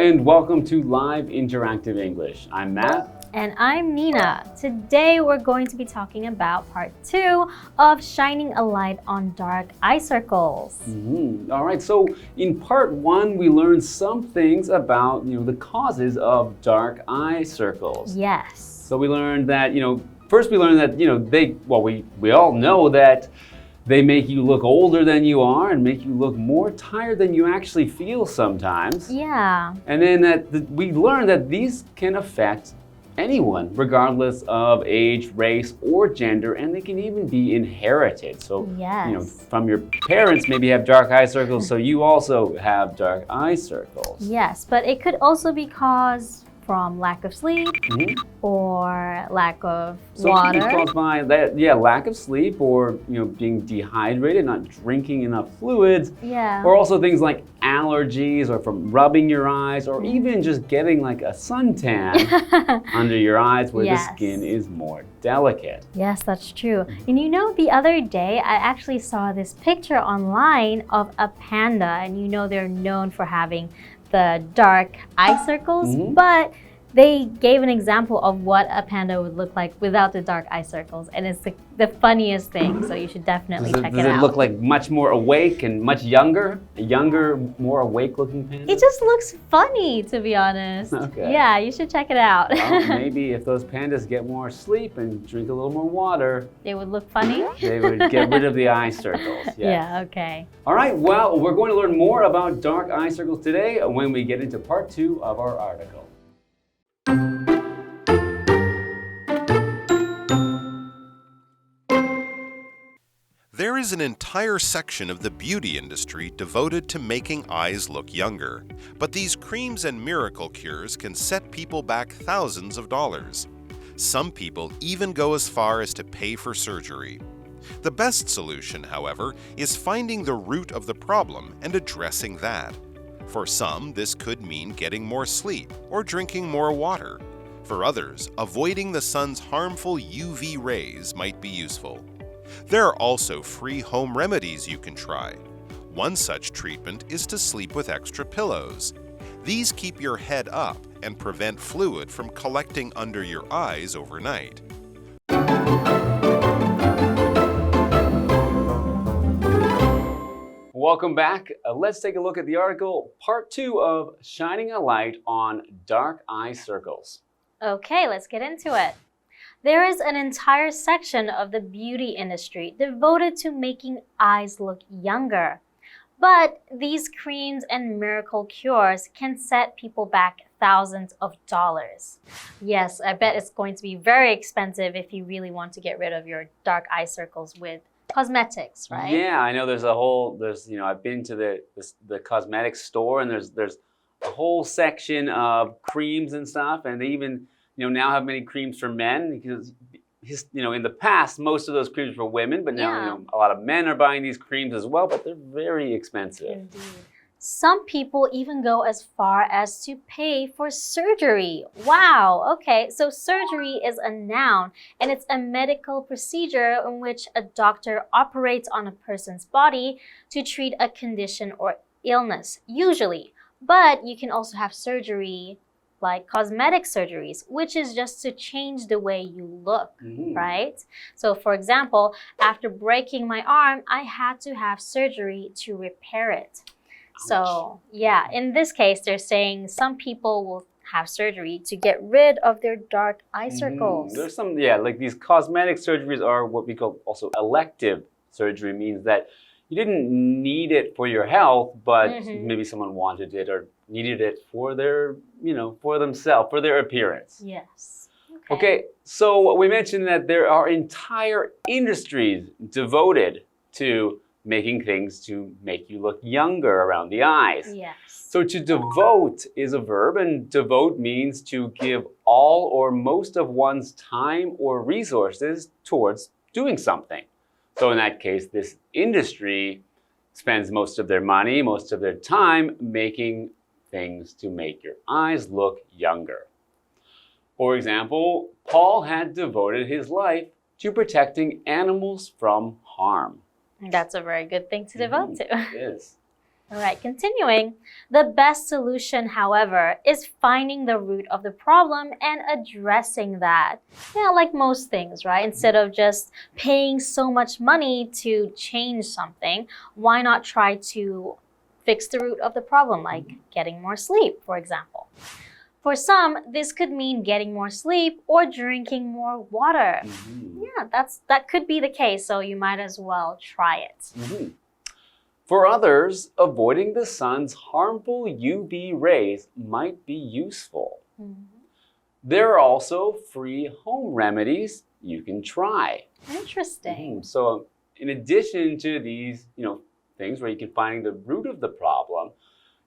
and welcome to Live Interactive English. I'm Matt. And I'm Nina. Today we're going to be talking about part 2 of shining a light on dark eye circles. All right, so in part 1 we learned some things about the causes of dark eye circles. Yes. So we learned that first we learned that we all know that they make you look older than you are and make you look more tired than you actually feel sometimes. Yeah. And then we learned that these can affect anyone, regardless of age, race, or gender, and they can even be inherited. So, yes. From your parents, maybe have dark eye circles, so you also have dark eye circles. Yes, but it could also be caused from lack of sleep or lack of water. So caused by that, lack of sleep or being dehydrated, not drinking enough fluids. Yeah. Or also things like allergies or from rubbing your eyes or even just getting like a suntan under your eyes where the skin is more delicate. Yes, that's true. And the other day I actually saw this picture online of a panda, and they're known for having the dark eye circles, but they gave an example of what a panda would look like without the dark eye circles, and it's the funniest thing, so you should definitely check it out. Does it look like much more awake and much younger? A younger, more awake looking panda? It just looks funny, to be honest. Okay. Yeah, you should check it out. Well, maybe if those pandas get more sleep and drink a little more water, they would look funny? They would get rid of the eye circles. Yes. Yeah, okay. All right, well, we're going to learn more about dark eye circles today when we get into part 2 of our article. There is an entire section of the beauty industry devoted to making eyes look younger. But these creams and miracle cures can set people back thousands of dollars. Some people even go as far as to pay for surgery. The best solution, however, is finding the root of the problem and addressing that. For some, this could mean getting more sleep or drinking more water. For others, avoiding the sun's harmful UV rays might be useful. There are also free home remedies you can try. One such treatment is to sleep with extra pillows. These keep your head up and prevent fluid from collecting under your eyes overnight. Welcome back. Let's take a look at the article, part 2 of Shining a Light on Dark Eye Circles. Okay, let's get into it. There is an entire section of the beauty industry devoted to making eyes look younger. But these creams and miracle cures can set people back thousands of dollars. Yes, I bet it's going to be very expensive if you really want to get rid of your dark eye circles with cosmetics, right? Yeah, I know I've been to the cosmetics store, and there's a whole section of creams and stuff, and they even now have many creams for men, because in the past most of those creams were women, but now a lot of men are buying these creams as well, but they're very expensive. Indeed. Some people even go as far as to pay for surgery. Wow, okay, so surgery is a noun, and it's a medical procedure in which a doctor operates on a person's body to treat a condition or illness, usually. But you can also have surgery like cosmetic surgeries, which is just to change the way you look, right? So for example, after breaking my arm, I had to have surgery to repair it. So yeah, in this case, they're saying some people will have surgery to get rid of their dark eye circles. There's some, like these cosmetic surgeries are what we call also elective surgery, means that you didn't need it for your health, but maybe someone wanted it or needed it for their, for themselves, for their appearance. Yes. Okay, so we mentioned that there are entire industries devoted to making things to make you look younger around the eyes. Yes. So to devote is a verb, and devote means to give all or most of one's time or resources towards doing something. So in that case, this industry spends most of their money, most of their time making things to make your eyes look younger. For example, Paul had devoted his life to protecting animals from harm. That's a very good thing to devote to. It is. All right, continuing. The best solution, however, is finding the root of the problem and addressing that. Yeah, like most things, right? Instead of just paying so much money to change something, why not try to fix the root of the problem, like getting more sleep, for example. For some, this could mean getting more sleep or drinking more water. Yeah, that could be the case, so you might as well try it. For others, avoiding the sun's harmful UV rays might be useful. There are also free home remedies you can try. Interesting. So in addition to these, things where you can find the root of the problem,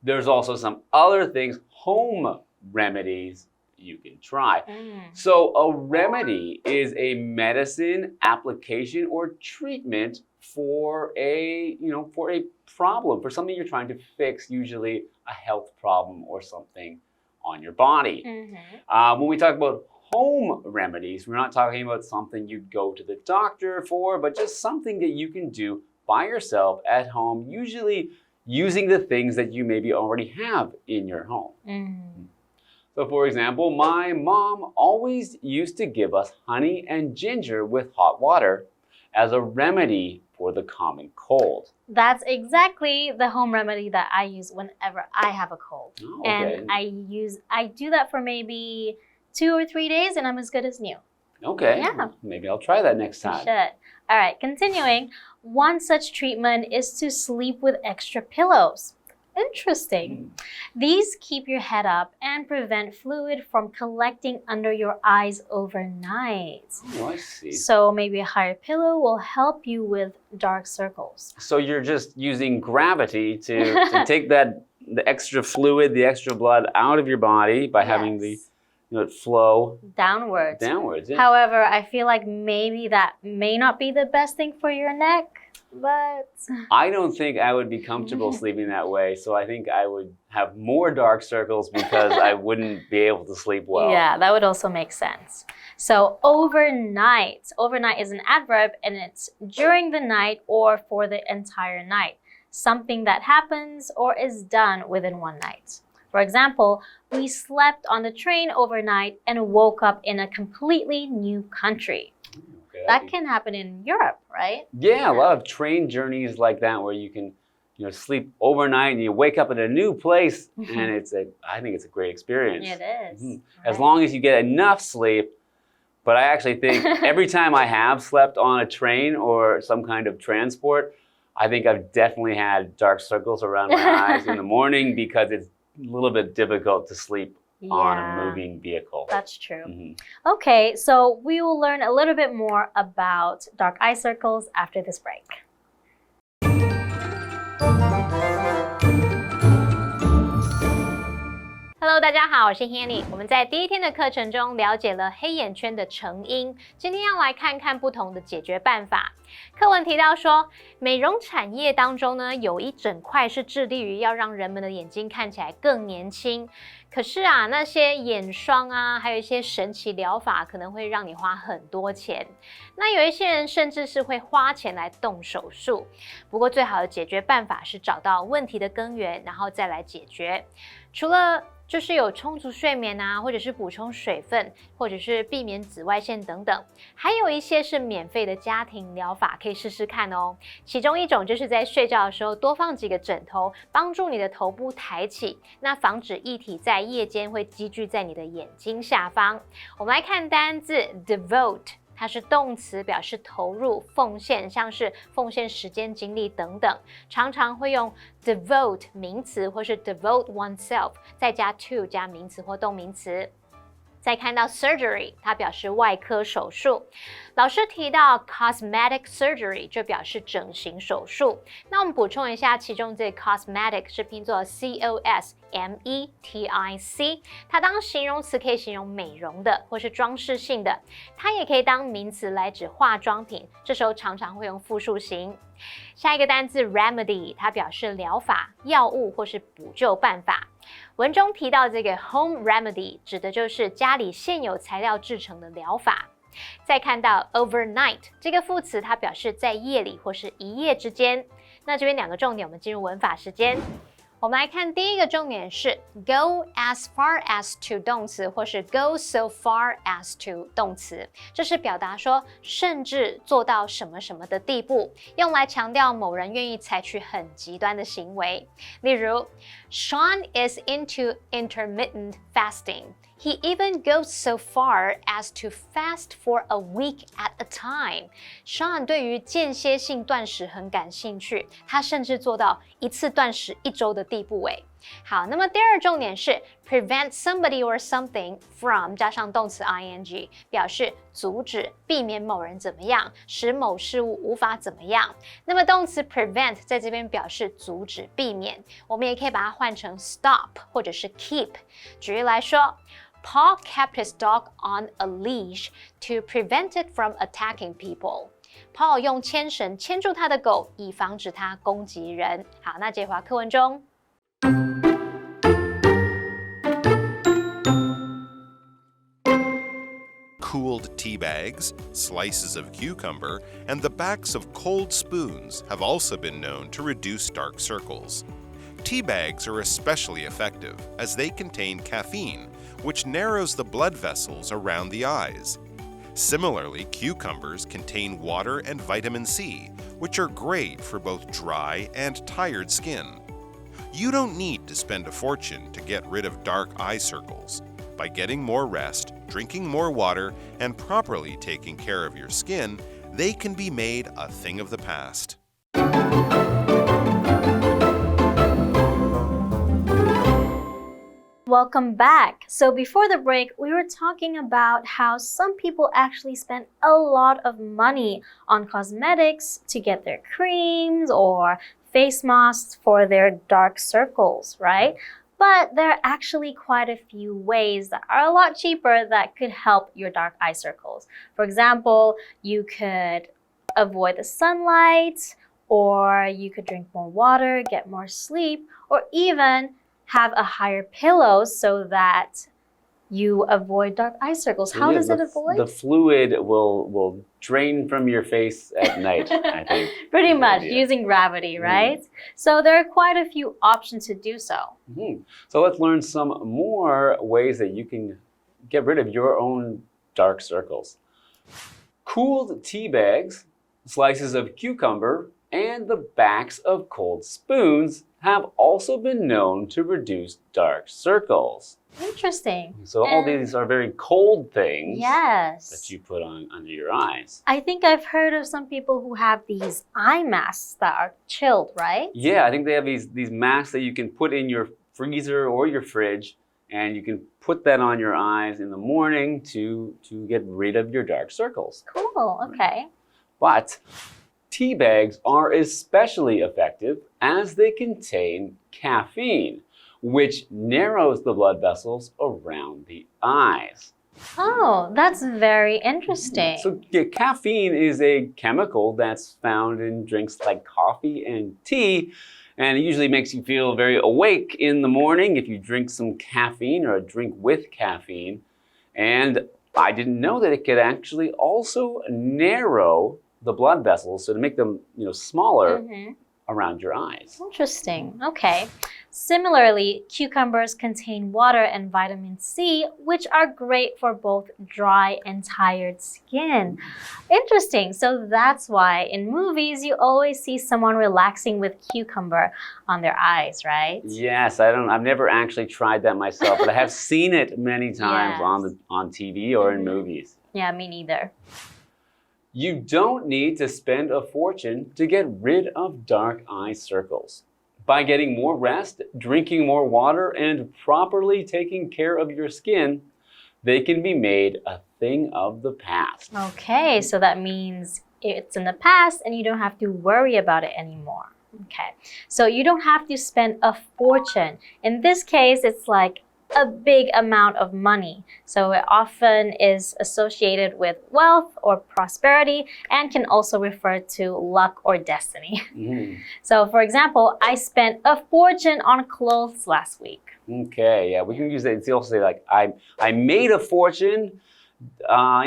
there's also some other things, home remedies you can try. So a remedy is a medicine, application, or treatment for a problem, for something you're trying to fix, usually a health problem or something on your body. When we talk about home remedies, we're not talking about something you'd go to the doctor for, but just something that you can do by yourself at home, usually using the things that you maybe already have in your home. So for example, my mom always used to give us honey and ginger with hot water as a remedy for the common cold. That's exactly the home remedy that I use whenever I have a cold. And I do that for maybe 2 or 3 days and I'm as good as new. Okay. Yeah. Maybe I'll try that next time. You should. All right, continuing. One such treatment is to sleep with extra pillows. Interesting. These keep your head up and prevent fluid from collecting under your eyes overnight. Oh, I see. So maybe a higher pillow will help you with dark circles. So you're just using gravity to take the extra fluid, the extra blood out of your body by having the it flow downwards. Yeah. However, I feel like maybe that may not be the best thing for your neck. But I don't think I would be comfortable sleeping that way. So I think I would have more dark circles because I wouldn't be able to sleep well. Yeah, that would also make sense. So overnight. Overnight is an adverb and it's during the night or for the entire night. Something that happens or is done within one night. For example, we slept on the train overnight and woke up in a completely new country. That can happen in Europe, right? Yeah, a lot of train journeys like that where you can, sleep overnight and you wake up in a new place, and I think it's a great experience. It is. Right. As long as you get enough sleep. But I actually think every time I have slept on a train or some kind of transport, I think I've definitely had dark circles around my eyes in the morning because it's a little bit difficult to sleep on a moving vehicle. That's true. Okay, so we will learn a little bit more about dark eye circles after this break. Hello， 大家好，我是 Hanny。我们在第一天的课程中了解了黑眼圈的成因，今天要来看看不同的解决办法。课文提到说，美容产业当中呢，有一整块是致力于要让人们的眼睛看起来更年轻。可是啊，那些眼霜啊，还有一些神奇疗法，可能会让你花很多钱。那有一些人甚至是会花钱来动手术。不过最好的解决办法是找到问题的根源，然后再来解决。除了就是有充足睡眠啊，或者是补充水分，或者是避免紫外线等等，还有一些是免费的家庭疗法，可以试试看哦。其中一种就是在睡觉的时候多放几个枕头，帮助你的头部抬起，那防止液体在夜间会积聚在你的眼睛下方。我们来看单字 devote。它是动词，表示投入、奉献，像是奉献时间、精力等等，常常会用 devote 名词或是 devote oneself， 再加 to 加名词或动名词。再看到 surgery， 它表示外科手术。老师提到 cosmetic surgery 就表示整形手术。那我们补充一下，其中这 cosmetic 是拼作 C-O-S-M-E-T-I-C， 它当形容词可以形容美容的或是装饰性的，它也可以当名词来指化妆品，这时候常常会用复数型。下一个单字 remedy， 它表示疗法、药物或是补救办法。文中提到这个 home remedy 指的就是家里现有材料制成的疗法。再看到 overnight 这个副词，它表示在夜里或是一夜之间。那这边2个重点，我们进入文法时间。我们来看第一个重点是 go as far as to 动词，或是 go so far as to 动词，这是表达说甚至做到什么什么的地步，用来强调某人愿意采取很极端的行为。例如 Sean is into intermittent fasting.He even goes so far as to fast for a week at a time. Sean 对于间歇性断食很感兴趣，他甚至做到一次断食1周的地步诶。好，那么第二重点是 prevent somebody or something from 加上动词 ing， 表示阻止、避免某人怎么样，使某事物无法怎么样。那么动词 prevent 在这边表示阻止、避免，我们也可以把它换成 stop 或者是 keep。举例来说Paul kept his dog on a leash to prevent it from attacking people. Paul 用牵绳牵住他的狗，以防止它攻击人。好，那接回课文中。Cooled tea bags, slices of cucumber, and the backs of cold spoons have also been known to reduce dark circles. Tea bags are especially effective as they contain caffeine, which narrows the blood vessels around the eyes. Similarly, cucumbers contain water and vitamin C, which are great for both dry and tired skin. You don't need to spend a fortune to get rid of dark eye circles. By getting more rest, drinking more water, and properly taking care of your skin, they can be made a thing of the past. Welcome back. So before the break, we were talking about how some people actually spend a lot of money on cosmetics to get their creams or face masks for their dark circles, right? But there are actually quite a few ways that are a lot cheaper that could help your dark eye circles. For example, you could avoid the sunlight, or you could drink more water, get more sleep, or even have a higher pillow so that you avoid dark eye circles. How does it avoid? The fluid will drain from your face at night, I think. Pretty much, using gravity, right? So there are quite a few options to do so. So let's learn some more ways that you can get rid of your own dark circles. Cooled tea bags, slices of cucumber, and the backs of cold spoons have also been known to reduce dark circles. Interesting. So all these are very cold things that you put on under your eyes. I think I've heard of some people who have these eye masks that are chilled, right? Yeah, I think they have these masks that you can put in your freezer or your fridge, and you can put that on your eyes in the morning to get rid of your dark circles. Cool, okay. But tea bags are especially effective as they contain caffeine, which narrows the blood vessels around the eyes. Oh, that's very interesting. So caffeine is a chemical that's found in drinks like coffee and tea, and it usually makes you feel very awake in the morning if you drink some caffeine or a drink with caffeine. And I didn't know that it could actually also narrow the blood vessels, so to make them, smaller around your eyes. Interesting. Okay. Similarly, cucumbers contain water and vitamin C, which are great for both dry and tired skin. Interesting. So that's why in movies you always see someone relaxing with cucumber on their eyes, right? Yes, I've never actually tried that myself, but I have seen it many times on TV or in movies. Yeah, me neither. You don't need to spend a fortune to get rid of dark eye circles. By getting more rest, drinking more water, and properly taking care of your skin, they can be made a thing of the past. Okay, so that means it's in the past and you don't have to worry about it anymore. Okay, so you don't have to spend a fortune. In this case, it's like a big amount of money. So it often is associated with wealth or prosperity and can also refer to luck or destiny. So for example, I spent a fortune on clothes last week. Okay, yeah, we can use that. It's also say like, I made a fortune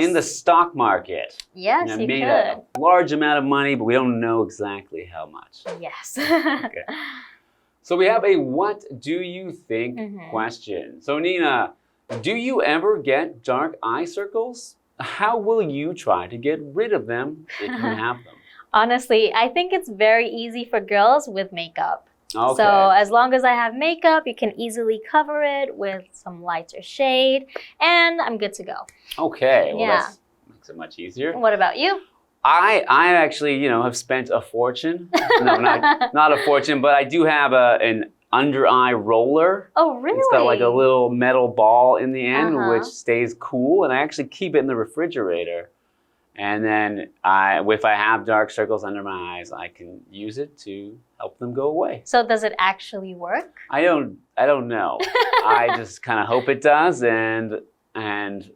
in the stock market. Yes, you made could. a large amount of money, but we don't know exactly how much. Yes. Okay. So we have a what do you think question. So Nina, do you ever get dark eye circles? How will you try to get rid of them if you have them? Honestly, I think it's very easy for girls with makeup. Okay. So as long as I have makeup, you can easily cover it with some lighter shade, and I'm good to go. Okay, well Yeah. that makes it much easier. What about you? I actually, have spent a fortune. No, not a fortune, but I do have an under eye roller. Oh, really? It's got like a little metal ball in the end, which Uh-huh. stays cool, and I actually keep it in the refrigerator. And then if I have dark circles under my eyes, I can use it to help them go away. So does it actually work? I don't know. I just kind of hope it does, and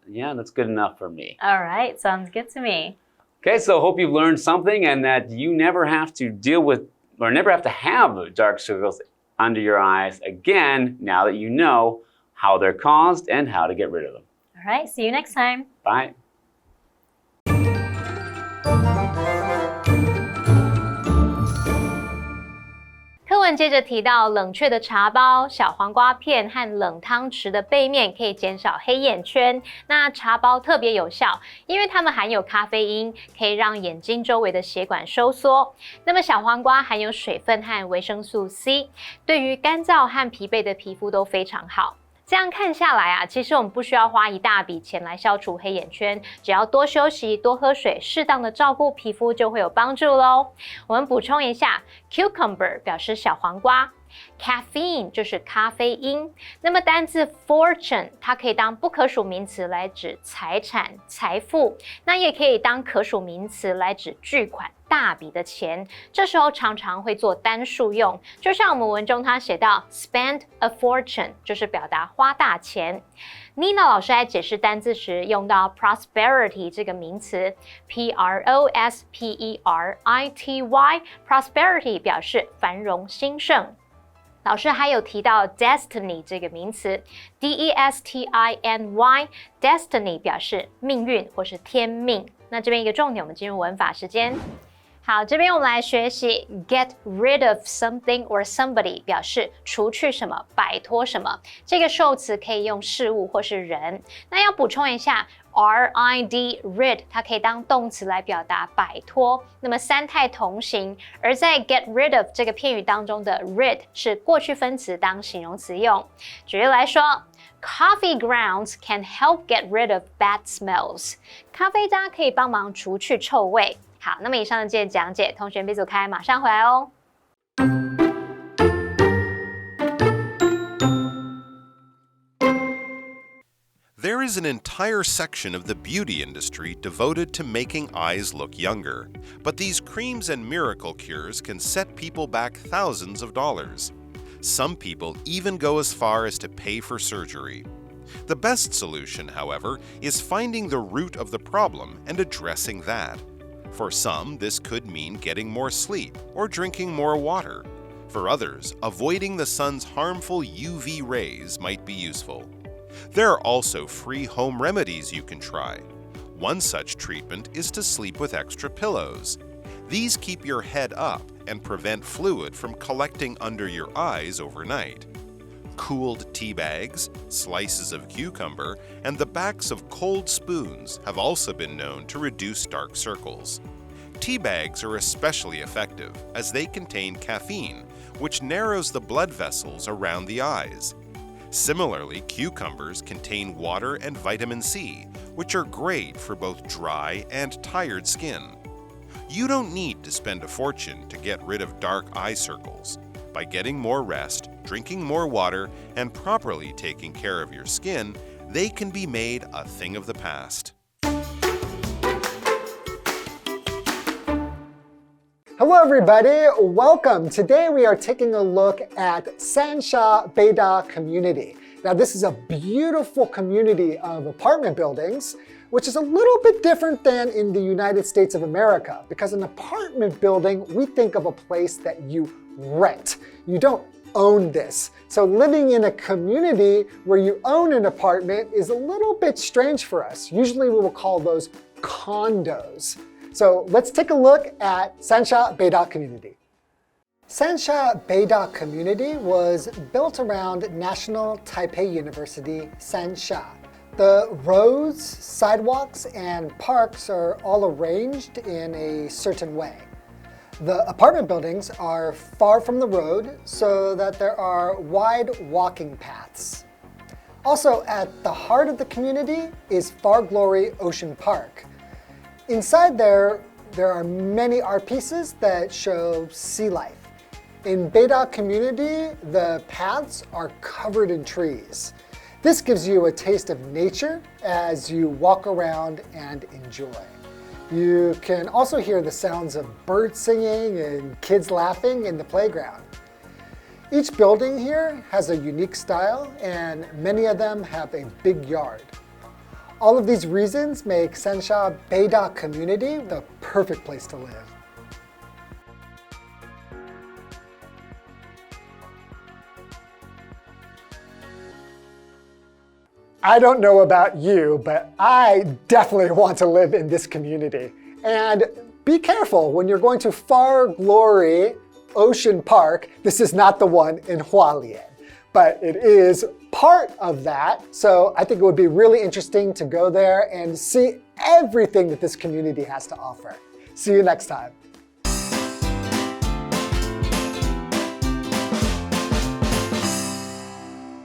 yeah, that's good enough for me. All right, sounds good to me. Okay, so hope you've learned something and that you never have to deal with or never have to have dark circles under your eyes again now that you know how they're caused and how to get rid of them. All right, see you next time. Bye. 课文接着提到，冷却的茶包、小黄瓜片和冷汤匙的背面可以减少黑眼圈。那茶包特别有效，因为它们含有咖啡因，可以让眼睛周围的血管收缩。那么小黄瓜含有水分和维生素 C， 对于干燥和疲惫的皮肤都非常好。这样看下来啊，其实我们不需要花一大笔钱来消除黑眼圈，只要多休息、多喝水，适当的照顾皮肤就会有帮助咯。我们补充一下 ，cucumber 表示小黄瓜。Caffeine 就是咖啡因，那么单字 fortune 它可以当不可数名词来指财产、财富，那也可以当可数名词来指巨款、大笔的钱。这时候常常会做单数用，就像我们文中它写到 spend a fortune 就是表达花大钱。Nina 老师在解释单字时用到 prosperity 这个名词 prosperity，prosperity 表示繁荣兴盛。老师还有提到 destiny 这个名词 D-E-S-T-I-N-Y destiny 表示命运或是天命。那这边一个重点，我们进入文法时间。好，这边我们来学习 get rid of something or somebody 表示除去什么、摆脱什么。这个受词可以用事物或是人。那要补充一下 rid 它可以当动词来表达摆脱，那么三态同形，而在 get rid of 这个片语当中的 rid 是过去分词当形容词用。举例来说， Coffee grounds can help get rid of bad smells 咖啡渣可以帮忙除去臭味。好，那么以上的这些讲解，同学别走开，马上回来哦。There is an entire section of the beauty industry devoted to making eyes look younger, but these creams and miracle cures can set people back thousands of dollars. Some people even go as far as to pay for surgery. The best solution, however, is finding the root of the problem and addressing that. For some, this could mean getting more sleep or drinking more water. For others, avoiding the sun's harmful UV rays might be useful. There are also free home remedies you can try. One such treatment is to sleep with extra pillows. These keep your head up and prevent fluid from collecting under your eyes overnight. Cooled tea bags, slices of cucumber, and the backs of cold spoons have also been known to reduce dark circles. Tea bags are especially effective as they contain caffeine, which narrows the blood vessels around the eyes. Similarly, cucumbers contain water and vitamin C, which are great for both dry and tired skin. You don't need to spend a fortune to get rid of dark eye circles. By getting more rest, drinking more water, and properly taking care of your skin, they can be made a thing of the past. Hello everybody, welcome. Today we are taking a look at Sanxia Beida Community. Now this is a beautiful community of apartment buildings, which is a little bit different than in the United States of America, because an apartment building, we think of a place that you rent. You don't own this. So living in a community where you own an apartment is a little bit strange for us. Usually we will call those condos. So let's take a look at Sanxia Beida Community. Sanxia Beida Community was built around National Taipei University, Sanxia. The roads, sidewalks, and parks are all arranged in a certain way. The apartment buildings are far from the road so that there are wide walking paths. Also, at the heart of the community is Far Glory Ocean Park. Inside there are many art pieces that show sea life. In Beida Community, the paths are covered in trees. This gives you a taste of nature as you walk around and enjoy. You can also hear the sounds of birds singing and kids laughing in the playground. Each building here has a unique style, and many of them have a big yard. All of these reasons make Sanxia Beida Community the perfect place to live. I don't know about you, but I definitely want to live in this community. And be careful when you're going to Far Glory Ocean Park. This is not the one in Hualien, but it is part of that. So I think it would be really interesting to go there and see everything that this community has to offer. See you next time.